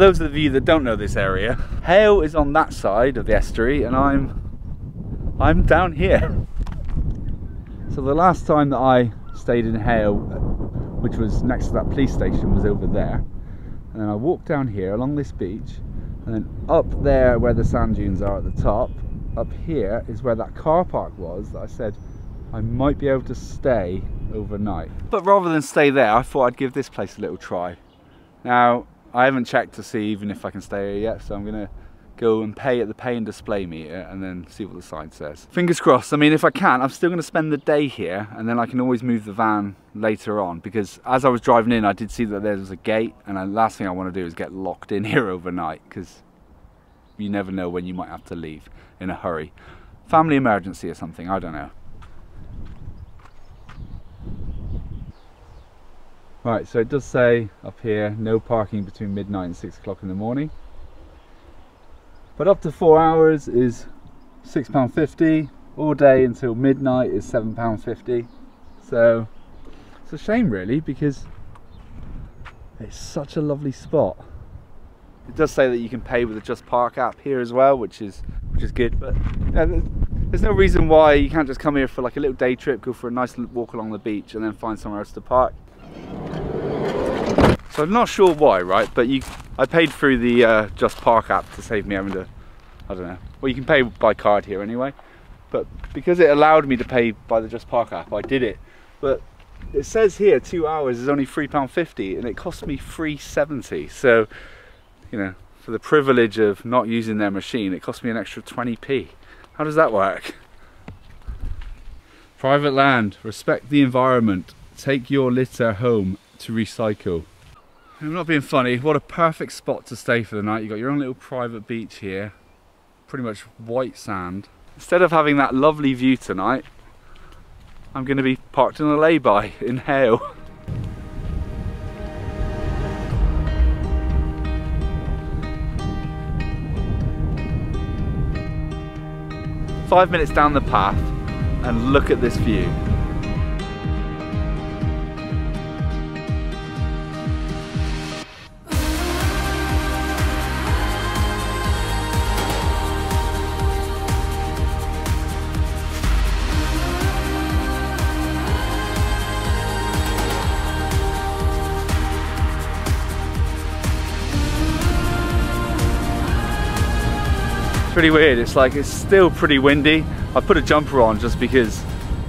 those of you that don't know this area, Hale is on that side of the estuary and I'm down here. So the last time that I stayed in Hale, which was next to that police station, was over there. And then I walked down here along this beach, and then up there where the sand dunes are at the top, up here is where that car park was that I said I might be able to stay overnight. But rather than stay there, I thought I'd give this place a little try. Now, I haven't checked to see even if I can stay here yet, so I'm gonna go and pay at the pay and display meter and then see what the sign says. Fingers crossed. I mean, if I can, I'm still gonna spend the day here and then I can always move the van later on, because as I was driving in, I did see that there was a gate, and the last thing I wanna do is get locked in here overnight, because you never know when you might have to leave in a hurry. Family emergency or something, I don't know. Right, so it does say up here, no parking between midnight and 6 o'clock in the morning. But up to 4 hours is £6.50. All day until midnight is £7.50. So it's a shame really, because it's such a lovely spot. It does say that you can pay with the Just Park app here as well, which is good. But there's no reason why you can't just come here for like a little day trip, go for a nice walk along the beach, and then find somewhere else to park. So I'm not sure why, right? But I paid through the Just Park app to save me having to, I don't know. Well, you can pay by card here anyway. But because it allowed me to pay by the Just Park app, I did it. But it says here 2 hours is only £3.50, and it cost me £3.70. So, you know, for the privilege of not using their machine, it cost me an extra 20p. How does that work? Private land, respect the environment, take your litter home to recycle. I'm not being funny, what a perfect spot to stay for the night. You've got your own little private beach here, pretty much white sand. Instead of having that lovely view tonight, I'm going to be parked in a lay-by in Hale. Five minutes down the path and look at this view. Pretty weird. It's like, it's still pretty windy. I put a jumper on just because,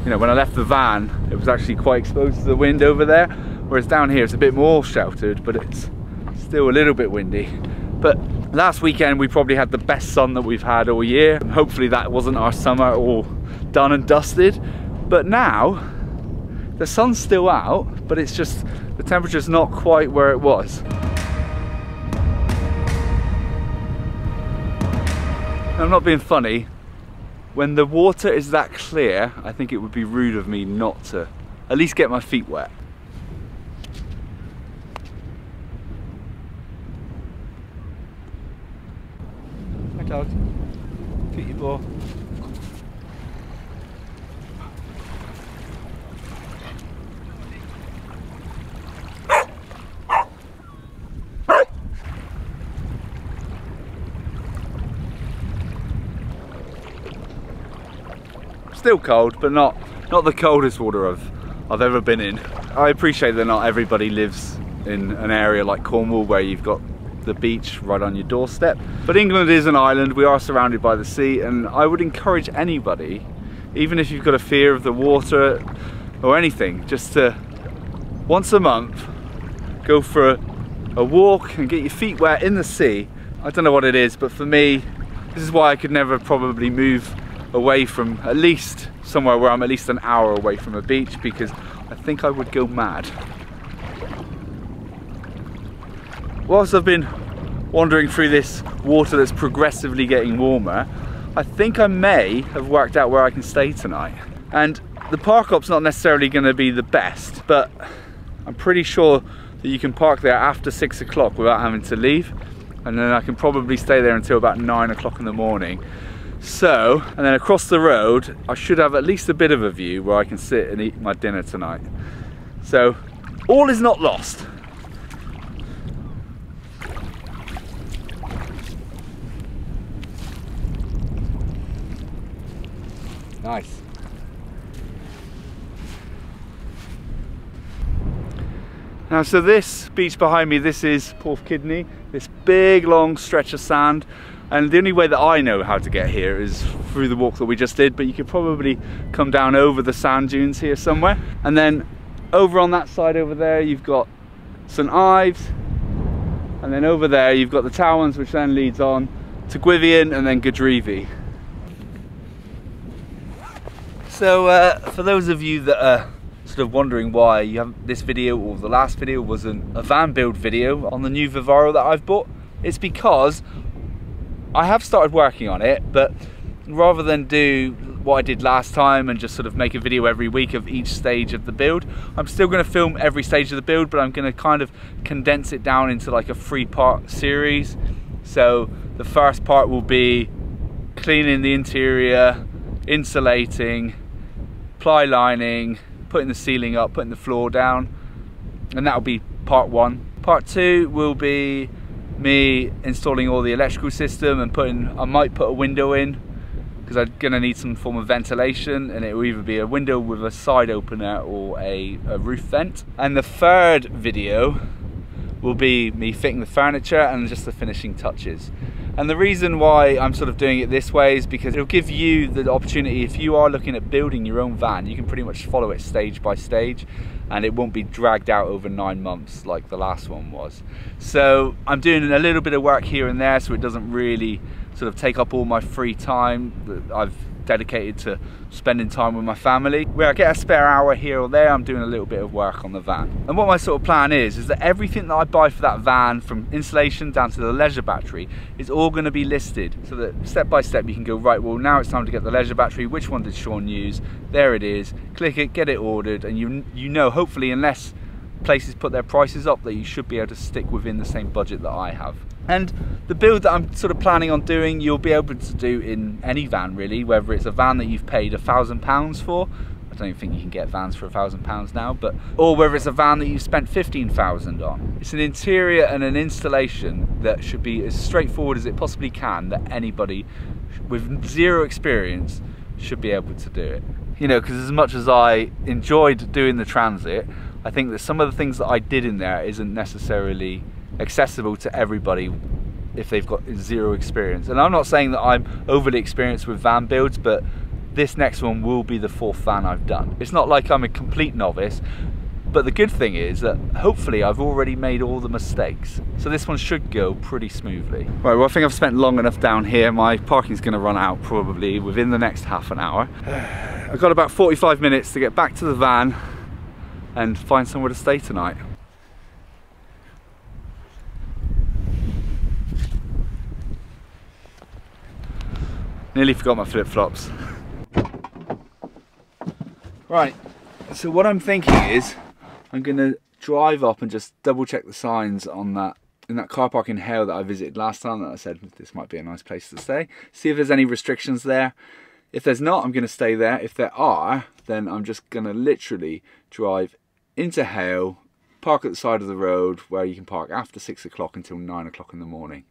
you know, when I left the van it was actually quite exposed to the wind over there, whereas down here it's a bit more sheltered, but it's still a little bit windy. But last weekend we probably had the best sun that we've had all year. Hopefully that wasn't our summer all done and dusted. But now the sun's still out, but it's just the temperature's not quite where it was. I'm not being funny. When the water is that clear, I think it would be rude of me not to at least get my feet wet. Hi Cloud. Feet your ball. Still cold, but not the coldest water I've ever been in. I appreciate that not everybody lives in an area like Cornwall where you've got the beach right on your doorstep. But England is an island, we are surrounded by the sea, and I would encourage anybody, even if you've got a fear of the water or anything, just to once a month go for a walk and get your feet wet in the sea. I don't know what it is, but for me, this is why I could never probably move away from at least somewhere where I'm at least an hour away from a beach, because I think I would go mad. Whilst I've been wandering through this water that's progressively getting warmer, I think I may have worked out where I can stay tonight. And the park op's not necessarily going to be the best, but I'm pretty sure that you can park there after 6 o'clock without having to leave, and then I can probably stay there until about 9 o'clock in the morning. So, and then across the road, I should have at least a bit of a view where I can sit and eat my dinner tonight. So, all is not lost. Nice. Now, so this beach behind me, this is Porthkidney, this big long stretch of sand, and the only way that I know how to get here is through the walk that we just did, but you could probably come down over the sand dunes here somewhere. And then over on that side over there you've got St Ives, and then over there you've got the Towans, which then leads on to Gwythian and then Gadrivi. So for those of you that are sort of wondering why this video or the last video wasn't a van build video on the new Vivaro that I've bought, it's because I have started working on it, but rather than do what I did last time and just sort of make a video every week of each stage of the build, I'm still going to film every stage of the build, but I'm going to kind of condense it down into like a 3-part series. So the first part will be cleaning the interior, insulating, ply lining, putting the ceiling up, putting the floor down, and that'll be part 1. Part 2 will be me installing all the electrical system and I might put a window in because I'm gonna need some form of ventilation, and it will either be a window with a side opener or a roof vent. And the third video will be me fitting the furniture and just the finishing touches. And the reason why I'm sort of doing it this way is because it'll give you the opportunity, if you are looking at building your own van, you can pretty much follow it stage by stage, and it won't be dragged out over 9 months like the last one was. So I'm doing a little bit of work here and there, so it doesn't really sort of take up all my free time that I've dedicated to spending time with my family. Where I get a spare hour here or there, I'm doing a little bit of work on the van. And what my sort of plan is that everything that I buy for that van, from insulation down to the leisure battery, is all going to be listed, so that step by step you can go, right, well now it's time to get the leisure battery, which one did Sean use? There it is, click it, get it ordered, and you know, hopefully, unless places put their prices up, that you should be able to stick within the same budget that I have. And the build that I'm sort of planning on doing, you'll be able to do in any van really, whether it's a van that you've paid £1,000 for. I don't think you can get vans for £1,000 now, or whether it's a van that you've spent 15,000 on. It's an interior and an installation that should be as straightforward as it possibly can, that anybody with zero experience should be able to do it. You know, because as much as I enjoyed doing the transit, I think that some of the things that I did in there isn't necessarily accessible to everybody if they've got zero experience. And I'm not saying that I'm overly experienced with van builds, but this next one will be the 4th van I've done. It's not like I'm a complete novice, but the good thing is that hopefully I've already made all the mistakes, so this one should go pretty smoothly. Right, well I think I've spent long enough down here. My parking's going to run out probably within the next half an hour. I've got about 45 minutes to get back to the van and find somewhere to stay tonight. Nearly forgot my flip-flops. Right, so what I'm thinking is I'm gonna drive up and just double check the signs on in that car park in Hale that I visited last time, that I said this might be a nice place to stay. See if there's any restrictions there. If there's not, I'm gonna stay there. If there are, then I'm just gonna literally drive into Hale, park at the side of the road where you can park after 6 o'clock until 9 o'clock in the morning.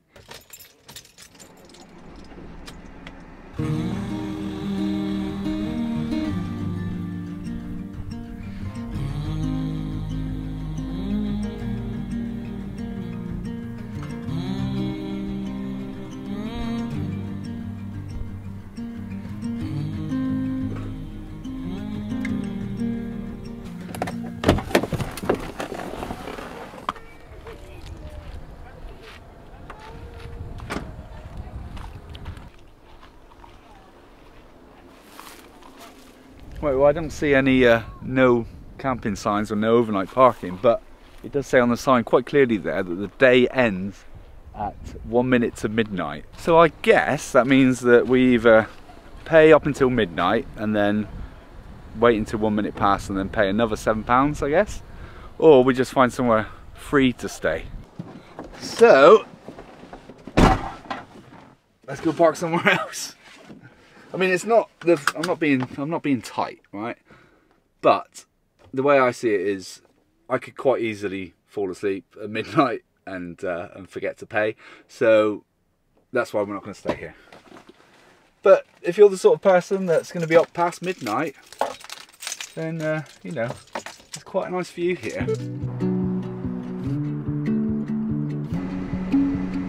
Right, well I don't see any no camping signs or no overnight parking, but it does say on the sign quite clearly there that the day ends at 1 minute to midnight. So I guess that means that we either pay up until midnight and then wait until 1 minute past and then pay another £7, I guess, or we just find somewhere free to stay. So let's go park somewhere else. I mean, it's not I'm not being tight, right? But the way I see it is, I could quite easily fall asleep at midnight and forget to pay. So that's why we're not going to stay here. But if you're the sort of person that's going to be up past midnight, then, you know, it's quite a nice view here.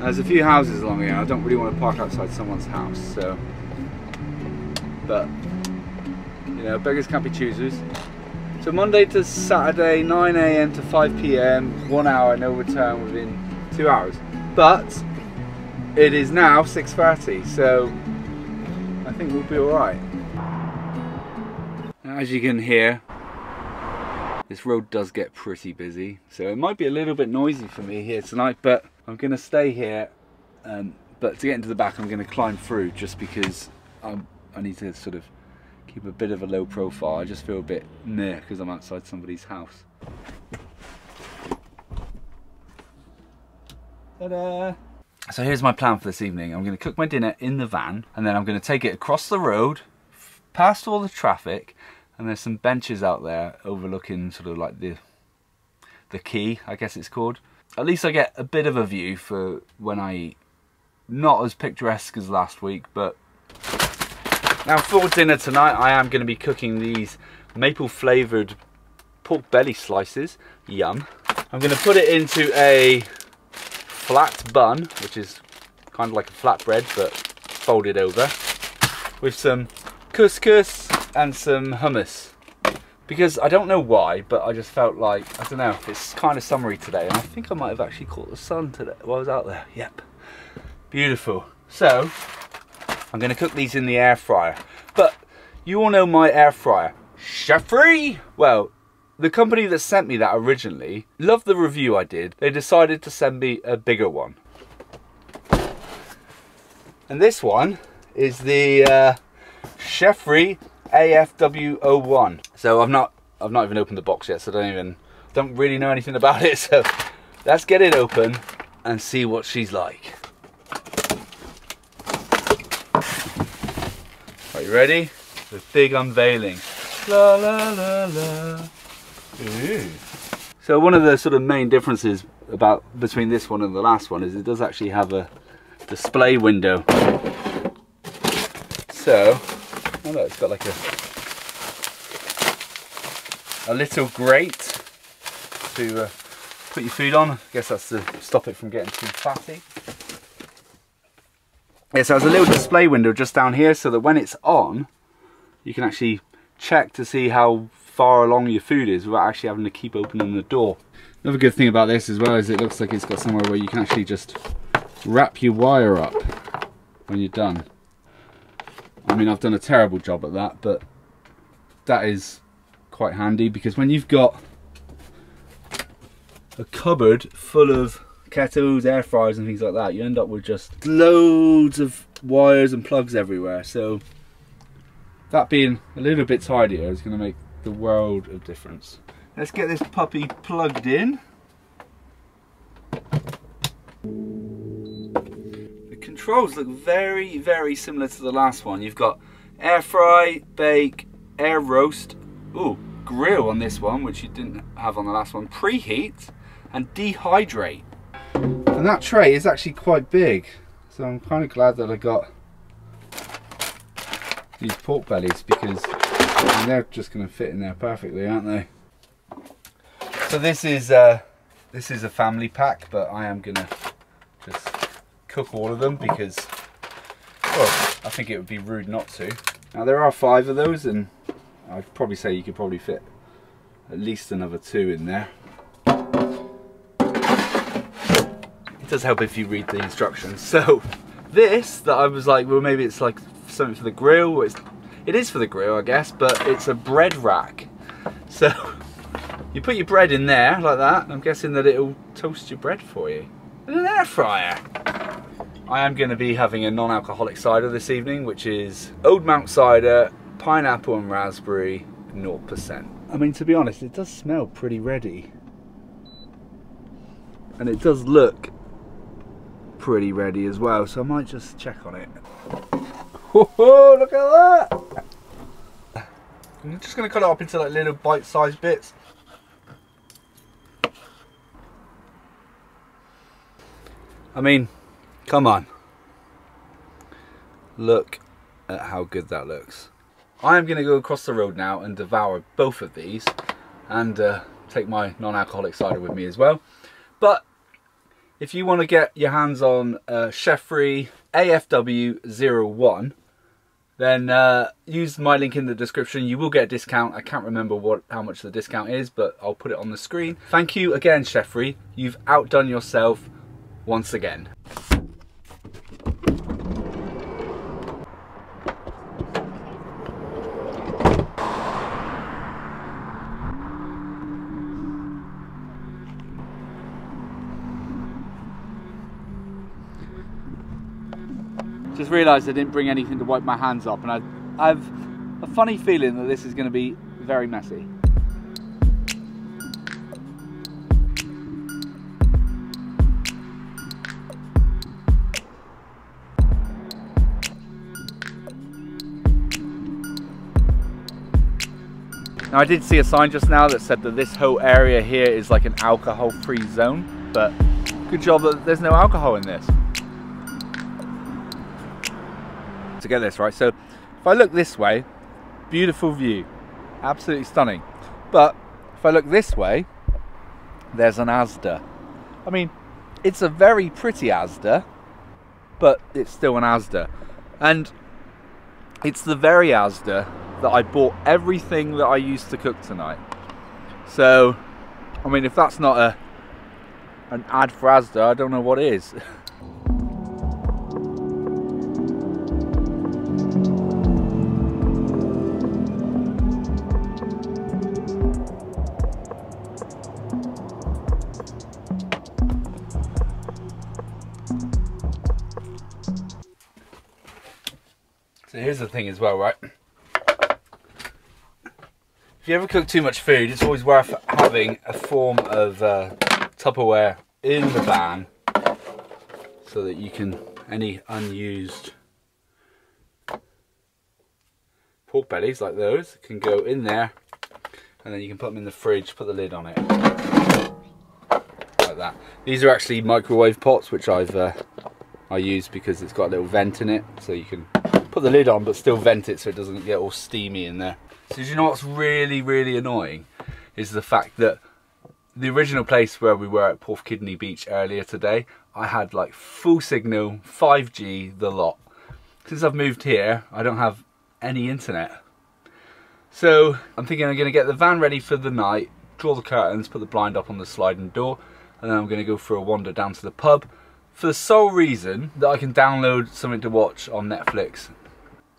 There's a few houses along here. I don't really want to park outside someone's house, so. But, you know, beggars can't be choosers. So Monday to Saturday, 9 AM to 5 PM, 1 hour, no return within 2 hours. But it is now 6:30, so I think we'll be alright. As you can hear, this road does get pretty busy, so it might be a little bit noisy for me here tonight, but I'm going to stay here. But to get into the back, I'm going to climb through, just because I need to sort of keep a bit of a low profile. I just feel a bit near because I'm outside somebody's house. Ta-da! So here's my plan for this evening. I'm going to cook my dinner in the van, and then I'm going to take it across the road, past all the traffic, and there's some benches out there overlooking sort of like the quay, I guess it's called. At least I get a bit of a view for when I eat. Not as picturesque as last week, but now for dinner tonight I am going to be cooking these maple flavoured pork belly slices. Yum. I'm going to put it into a flat bun, which is kind of like a flatbread but folded over, with some couscous and some hummus. Because I don't know why, but I just felt like, I don't know, it's kind of summery today, and I think I might have actually caught the sun today while I was out there. Yep. Beautiful. So I'm going to cook these in the air fryer. But you all know my air fryer, Chef-free. Well, the company that sent me that originally loved the review I did. They decided to send me a bigger one. And this one is the Chef-free AFW01. So I've not even opened the box yet, so I don't really know anything about it. So let's get it open and see what she's like. Are you ready? The big unveiling. La la la la. Ooh. So one of the sort of main differences between this one and the last one is it does actually have a display window. So, oh look, it's got like a little grate to put your food on. I guess that's to stop it from getting too fatty. Yeah, so there's a little display window just down here, so that when it's on, you can actually check to see how far along your food is without actually having to keep opening the door. Another good thing about this as well is it looks like it's got somewhere where you can actually just wrap your wire up when you're done. I mean, I've done a terrible job at that, but that is quite handy, because when you've got a cupboard full of kettles, air fryers and things like that, you end up with just loads of wires and plugs everywhere. So that being a little bit tidier is going to make the world of difference. Let's get this puppy plugged in. The controls look very, very similar to the last one. You've got air fry, bake, air roast, ooh, grill on this one, which you didn't have on the last one, preheat and dehydrate. And that tray is actually quite big, so I'm kind of glad that I got these pork bellies, because they're just going to fit in there perfectly, aren't they? So this is a family pack, but I am going to just cook all of them because, well, I think it would be rude not to. Now there are 5 of those, and I'd probably say you could probably fit at least another 2 in there. It does help if you read the instructions. So this, that I was like, well, maybe it's like something for the grill. It is for the grill, I guess, but it's a bread rack. So you put your bread in there like that. I'm guessing that it'll toast your bread for you. And an air fryer. I am going to be having a non-alcoholic cider this evening, which is Old Mount cider, pineapple and raspberry, 0%. I mean, to be honest, it does smell pretty ready. And it does look pretty ready as well, so I might just check on it. Whoa, look at that! I'm just going to cut it up into like little bite-sized bits. I mean, come on. Look at how good that looks. I'm going to go across the road now and devour both of these and take my non-alcoholic cider with me as well. But if you want to get your hands on chef-free AFW01, then use my link in the description. You will get a discount. I can't remember how much the discount is, but I'll put it on the screen. Thank you again, Chef-Free. You've outdone yourself once again. Just realised I didn't bring anything to wipe my hands up, and I've a funny feeling that this is going to be very messy. Now, I did see a sign just now that said that this whole area here is like an alcohol-free zone, but good job that there's no alcohol in this. To get this right, so if I look this way, beautiful view, absolutely stunning. But if I look this way, there's an Asda. I mean, it's a very pretty Asda, but it's still an Asda. And it's the very Asda that I bought everything that I used to cook tonight. So, I mean, if that's not an ad for Asda, I don't know what is. So here's the thing as well, right? If you ever cook too much food, it's always worth having a form of Tupperware in the van so that you can, any unused pork bellies like those can go in there, and then you can put them in the fridge, put the lid on it. Like that. These are actually microwave pots, which I use because it's got a little vent in it, so you can put the lid on but still vent it so it doesn't get all steamy in there. So do you know what's really, really annoying is the fact that the original place where we were at Porthkidney Beach earlier today, I had like full signal, 5G, the lot. Since I've moved here, I don't have any internet. So I'm thinking I'm going to get the van ready for the night, draw the curtains, put the blind up on the sliding door, and then I'm going to go for a wander down to the pub for the sole reason that I can download something to watch on Netflix.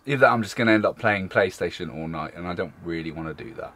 Either I'm just going to end up playing PlayStation all night, and I don't really want to do that.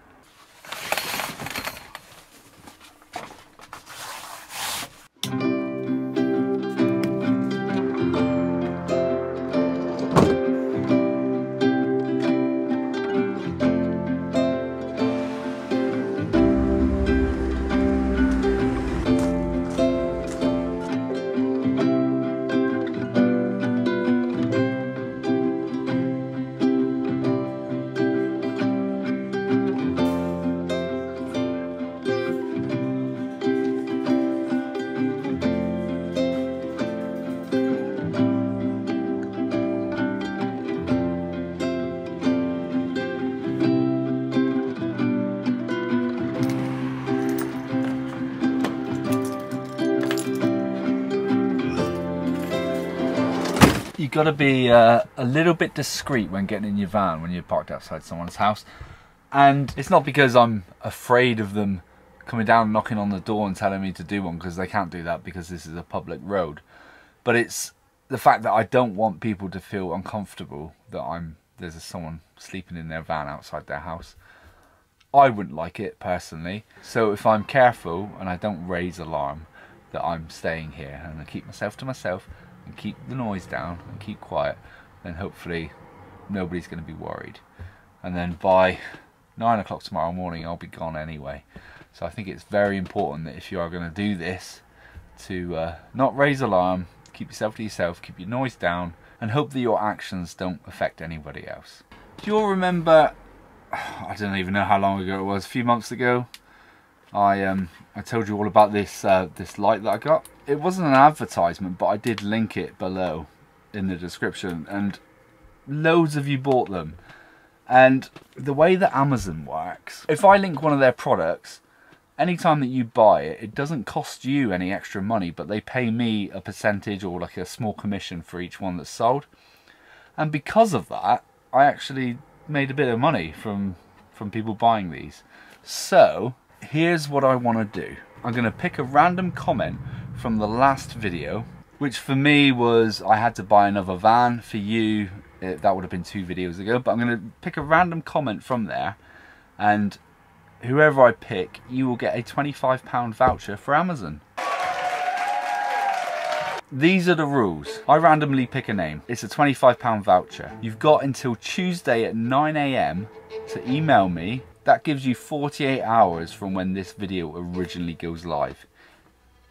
You've got to be a little bit discreet when getting in your van when you're parked outside someone's house. And it's not because I'm afraid of them coming down and knocking on the door and telling me to do one, because they can't do that because this is a public road. But it's the fact that I don't want people to feel uncomfortable that there's someone sleeping in their van outside their house. I wouldn't like it personally. So if I'm careful and I don't raise alarm that I'm staying here and I keep myself to myself and keep the noise down and keep quiet, then hopefully nobody's going to be worried. And then by 9 o'clock tomorrow morning I'll be gone anyway. So I think it's very important that if you are going to do this, to not raise alarm, keep yourself to yourself, keep your noise down, and hope that your actions don't affect anybody else. Do you all remember, I don't even know how long ago it was, a few months ago, I told you all about this this light that I got. It wasn't an advertisement, but I did link it below in the description, and loads of you bought them. And the way that Amazon works, if I link one of their products, anytime that you buy it, it doesn't cost you any extra money, but they pay me a percentage or like a small commission for each one that's sold. And because of that, I actually made a bit of money from people buying these. So here's what I want to do. I'm going to pick a random comment from the last video, which for me was I had to buy another van. For you, that would have been 2 videos ago, but I'm going to pick a random comment from there, and whoever I pick, you will get a £25 voucher for Amazon. These are the rules. I randomly pick a name. It's a £25 voucher. You've got until Tuesday at 9 AM to email me. That gives you 48 hours from when this video originally goes live.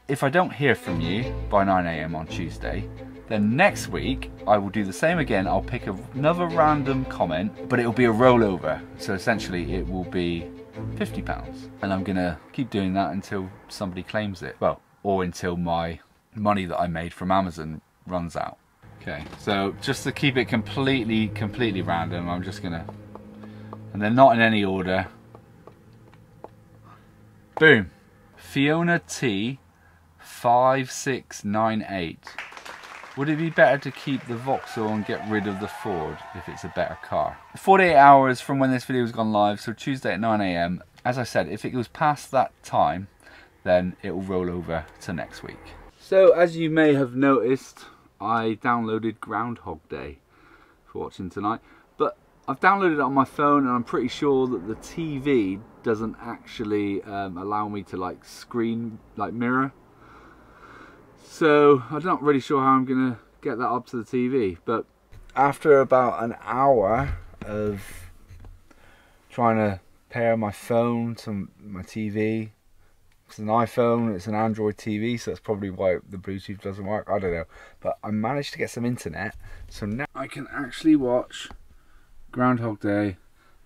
If I don't hear from you by 9 AM on Tuesday, then next week I will do the same again. I'll pick another random comment, but it will be a rollover. So essentially it will be £50. And I'm gonna keep doing that until somebody claims it. Well, or until my money that I made from Amazon runs out. Okay, so just to keep it completely random, I'm just gonna, and they're not in any order. Boom. Fiona T 5698. Would it be better to keep the Vauxhall and get rid of the Ford if it's a better car? 48 hours from when this video has gone live, so Tuesday at 9 AM. As I said, if it goes past that time, then it will roll over to next week. So as you may have noticed, I downloaded Groundhog Day for watching tonight, but I've downloaded it on my phone, and I'm pretty sure that the TV doesn't actually allow me to like mirror. So I'm not really sure how I'm gonna get that up to the TV, but after about an hour of trying to pair my phone to my TV, it's an iPhone, it's an Android TV, so that's probably why the Bluetooth doesn't work, I don't know. But I managed to get some internet, so now I can actually watch Groundhog Day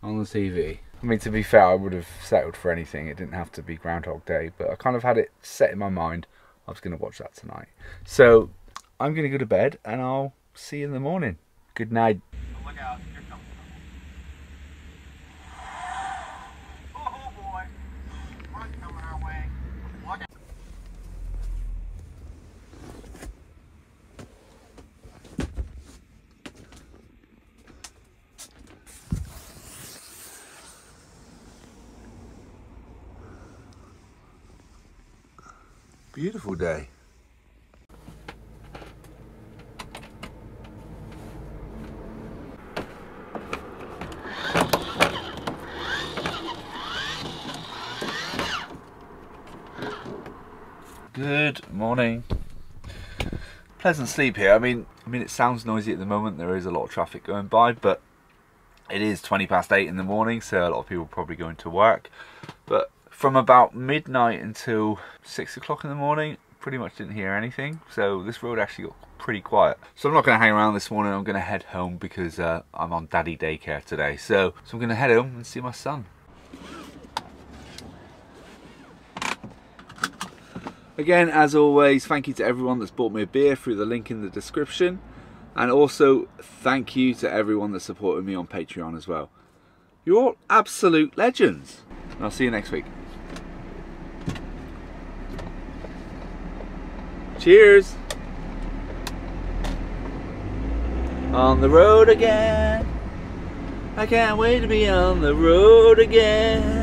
on the TV. I mean, to be fair, I would have settled for anything. It didn't have to be Groundhog Day, but I kind of had it set in my mind I was going to watch that tonight. So I'm going to go to bed, and I'll see you in the morning. Good night. Oh, look out. Here comes oh boy. Front coming our way. Look out. Beautiful day. Good morning. Pleasant sleep here. I mean it sounds noisy at the moment. There is a lot of traffic going by, but it is 20 past 8 in the morning, so a lot of people are probably going to work. But from about midnight until 6 o'clock in the morning, pretty much didn't hear anything. So this road actually got pretty quiet. So I'm not going to hang around this morning. I'm going to head home because I'm on daddy daycare today. So I'm going to head home and see my son. Again, as always, thank you to everyone that's bought me a beer through the link in the description. And also thank you to everyone that supported me on Patreon as well. You're all absolute legends. And I'll see you next week. Cheers! On the road again. I can't wait to be on the road again.